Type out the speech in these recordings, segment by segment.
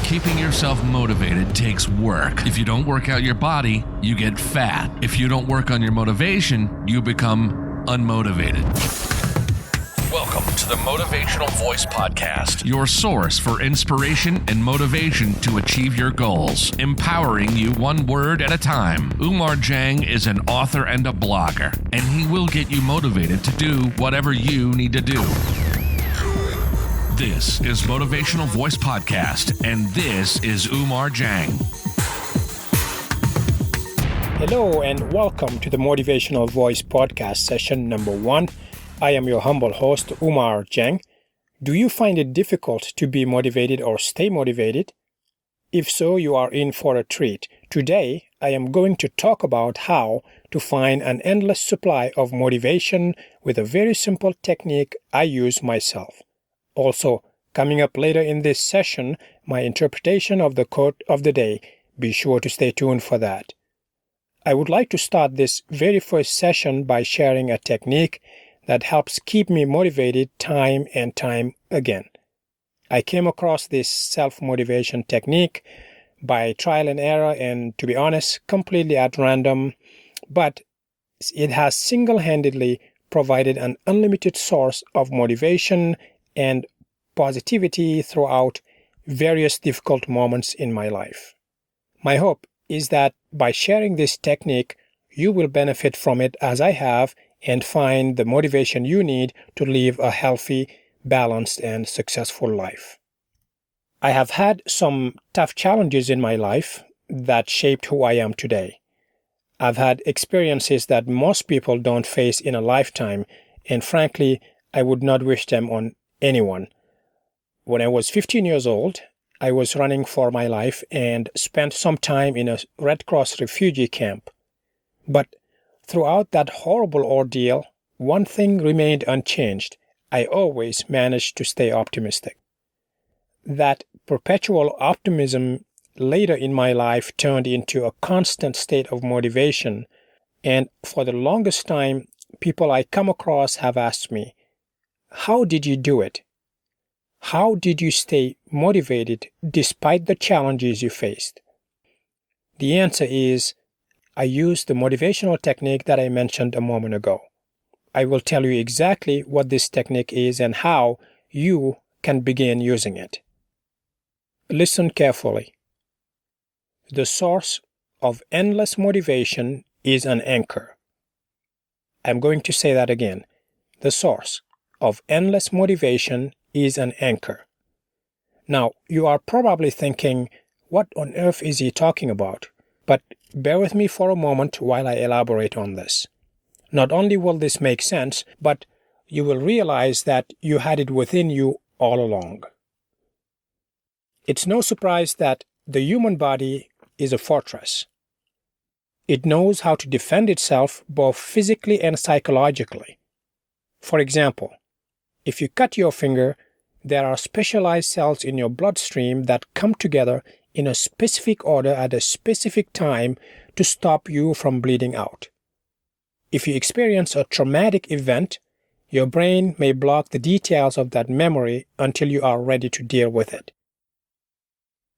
Keeping yourself motivated takes work. If you don't work out your body, you get fat. If you don't work on your motivation, you become unmotivated. Welcome to the Motivational Voice Podcast, your source for inspiration and motivation to achieve your goals, empowering you one word at a time. Umar Jang is an author and a blogger, and he will get you motivated to do whatever you need to do. This is Motivational Voice Podcast, and this is Umar Jang. Hello, and welcome to the Motivational Voice Podcast, session number 1. I am your humble host, Umar Jang. Do you find it difficult to be motivated or stay motivated? If so, you are in for a treat. Today, I am going to talk about how to find an endless supply of motivation with a very simple technique I use myself. Also, coming up later in this session, my interpretation of the quote of the day. Be sure to stay tuned for that. I would like to start this very first session by sharing a technique that helps keep me motivated time and time again. I came across this self-motivation technique by trial and error and, to be honest, completely at random, but it has single-handedly provided an unlimited source of motivation and positivity throughout various difficult moments in my life. My hope is that by sharing this technique, you will benefit from it as I have and find the motivation you need to live a healthy, balanced, and successful life. I have had some tough challenges in my life that shaped who I am today. I've had experiences that most people don't face in a lifetime, and frankly, I would not wish them on anyone. When I was 15 years old, I was running for my life and spent some time in a Red Cross refugee camp. But throughout that horrible ordeal, one thing remained unchanged. I always managed to stay optimistic. That perpetual optimism later in my life turned into a constant state of motivation, and for the longest time, people I come across have asked me, "How did you do it? How did you stay motivated despite the challenges you faced?" The answer is, I used the motivational technique that I mentioned a moment ago. I will tell you exactly what this technique is and how you can begin using it. Listen carefully. The source of endless motivation is an anchor. I'm going to say that again. The source of endless motivation is an anchor. Now, you are probably thinking, what on earth is he talking about? But bear with me for a moment while I elaborate on this. Not only will this make sense, but you will realize that you had it within you all along. It's no surprise that the human body is a fortress. It knows how to defend itself both physically and psychologically. For example, if you cut your finger, there are specialized cells in your bloodstream that come together in a specific order at a specific time to stop you from bleeding out. If you experience a traumatic event, your brain may block the details of that memory until you are ready to deal with it.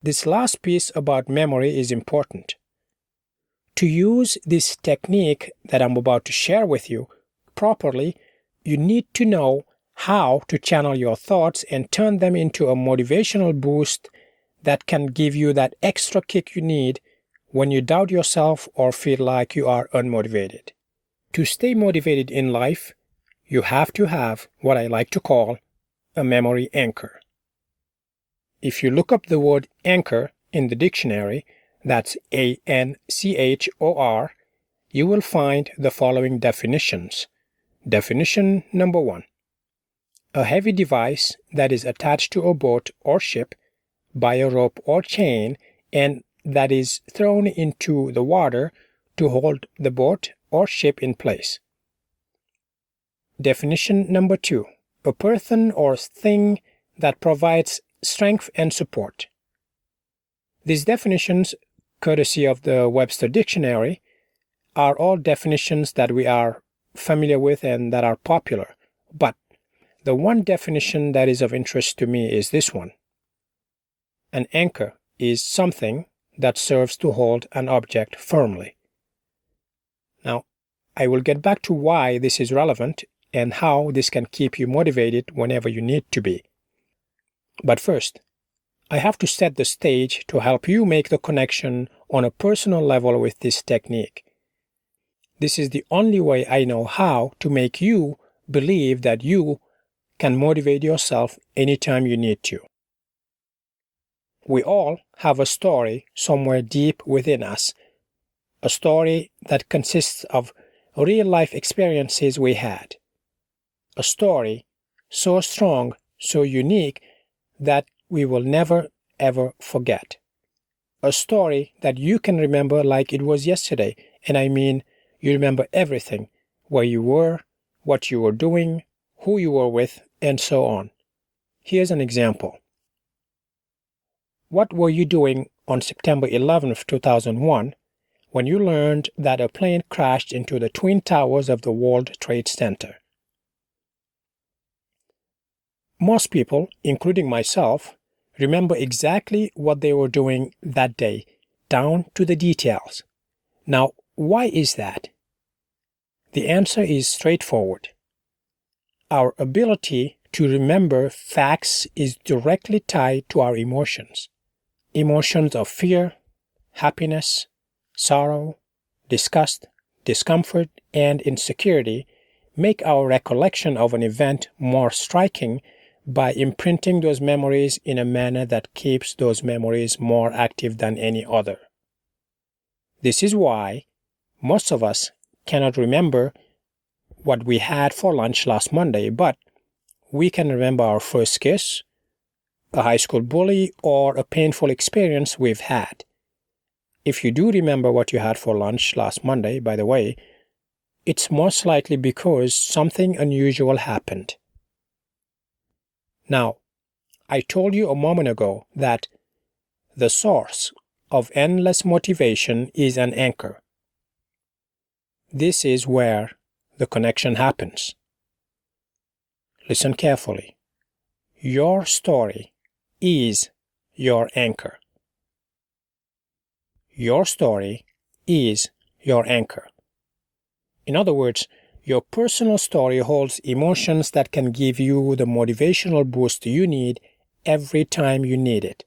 This last piece about memory is important. To use this technique that I'm about to share with you properly, you need to know how to channel your thoughts and turn them into a motivational boost that can give you that extra kick you need when you doubt yourself or feel like you are unmotivated. To stay motivated in life, you have to have what I like to call a memory anchor. If you look up the word anchor in the dictionary, that's A-N-C-H-O-R, you will find the following definitions. Definition number 1. A heavy device that is attached to a boat or ship by a rope or chain and that is thrown into the water to hold the boat or ship in place. Definition number 2. A person or thing that provides strength and support. These definitions, courtesy of the Webster Dictionary, are all definitions that we are familiar with and that are popular, but the one definition that is of interest to me is this one. An anchor is something that serves to hold an object firmly. Now, I will get back to why this is relevant and how this can keep you motivated whenever you need to be. But first, I have to set the stage to help you make the connection on a personal level with this technique. This is the only way I know how to make you believe that you can motivate yourself anytime you need to. We all have a story somewhere deep within us, a story that consists of real-life experiences we had, a story so strong, so unique, that we will never, ever forget. A story that you can remember like it was yesterday, and I mean you remember everything, where you were, what you were doing, who you were with, and so on. Here's an example. What were you doing on September 11th, 2001, when you learned that a plane crashed into the Twin Towers of the World Trade Center? Most people, including myself, remember exactly what they were doing that day, down to the details. Now, why is that? The answer is straightforward. Our ability to remember facts is directly tied to our emotions. Emotions of fear, happiness, sorrow, disgust, discomfort, and insecurity make our recollection of an event more striking by imprinting those memories in a manner that keeps those memories more active than any other. This is why most of us cannot remember what we had for lunch last Monday, but we can remember our first kiss, a high school bully, or a painful experience we've had. If you do remember what you had for lunch last Monday, by the way, it's most likely because something unusual happened. Now, I told you a moment ago that the source of endless motivation is an anchor. This is where the connection happens. Listen carefully. Your story is your anchor. Your story is your anchor. In other words, your personal story holds emotions that can give you the motivational boost you need every time you need it.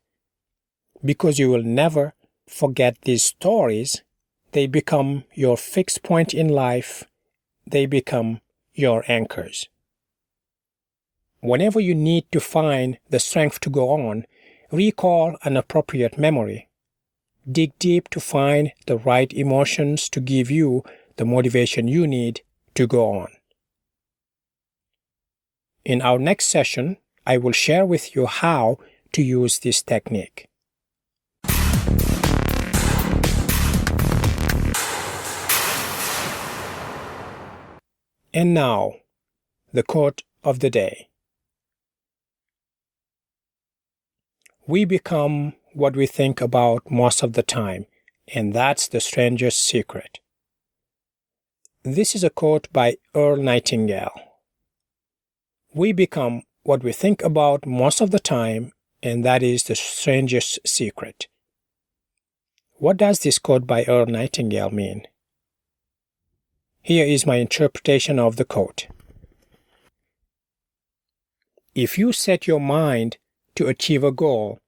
Because you will never forget these stories, they become your fixed point in life. They become your anchors. Whenever you need to find the strength to go on, recall an appropriate memory. Dig deep to find the right emotions to give you the motivation you need to go on. In our next session, I will share with you how to use this technique. And now, the quote of the day. We become what we think about most of the time, and that's the strangest secret. This is a quote by Earl Nightingale. We become what we think about most of the time, and that is the strangest secret. What does this quote by Earl Nightingale mean? Here is my interpretation of the quote. If you set your mind to achieve a goal,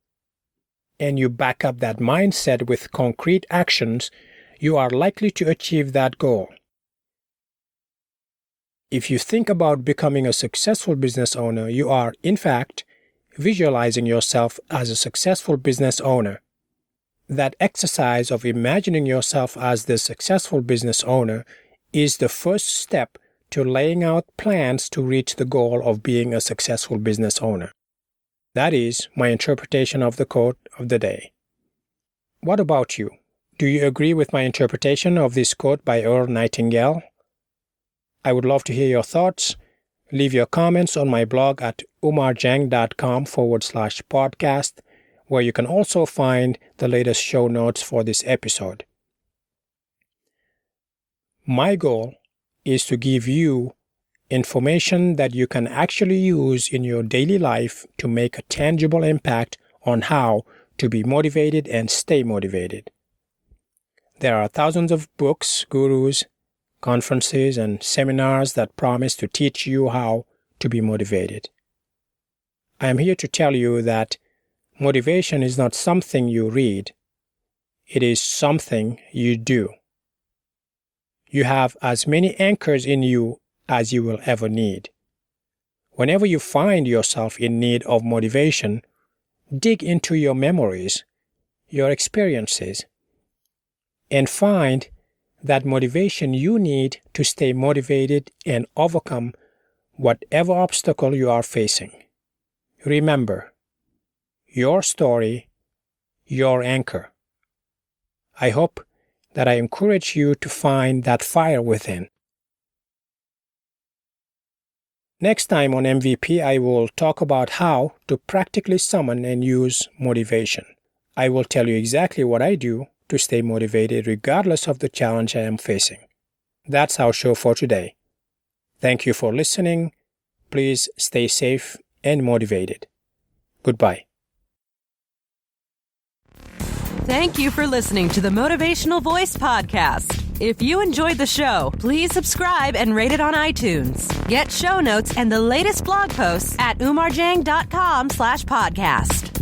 and you back up that mindset with concrete actions, you are likely to achieve that goal. If you think about becoming a successful business owner, you are, in fact, visualizing yourself as a successful business owner. That exercise of imagining yourself as the successful business owner is the first step to laying out plans to reach the goal of being a successful business owner. That is my interpretation of the quote of the day. What about you? Do you agree with my interpretation of this quote by Earl Nightingale? I would love to hear your thoughts. Leave your comments on my blog at umarjang.com/podcast, where you can also find the latest show notes for this episode. My goal is to give you information that you can actually use in your daily life to make a tangible impact on how to be motivated and stay motivated. There are thousands of books, gurus, conferences, and seminars that promise to teach you how to be motivated. I am here to tell you that motivation is not something you read. It is something you do. You have as many anchors in you as you will ever need. Whenever you find yourself in need of motivation, dig into your memories, your experiences, and find that motivation you need to stay motivated and overcome whatever obstacle you are facing. Remember, your story, your anchor. I hope that I encourage you to find that fire within. Next time on MVP, I will talk about how to practically summon and use motivation. I will tell you exactly what I do to stay motivated regardless of the challenge I am facing. That's our show for today. Thank you for listening. Please stay safe and motivated. Goodbye. Thank you for listening to the Motivational Voice Podcast. If you enjoyed the show, please subscribe and rate it on iTunes. Get show notes and the latest blog posts at umarjang.com/podcast.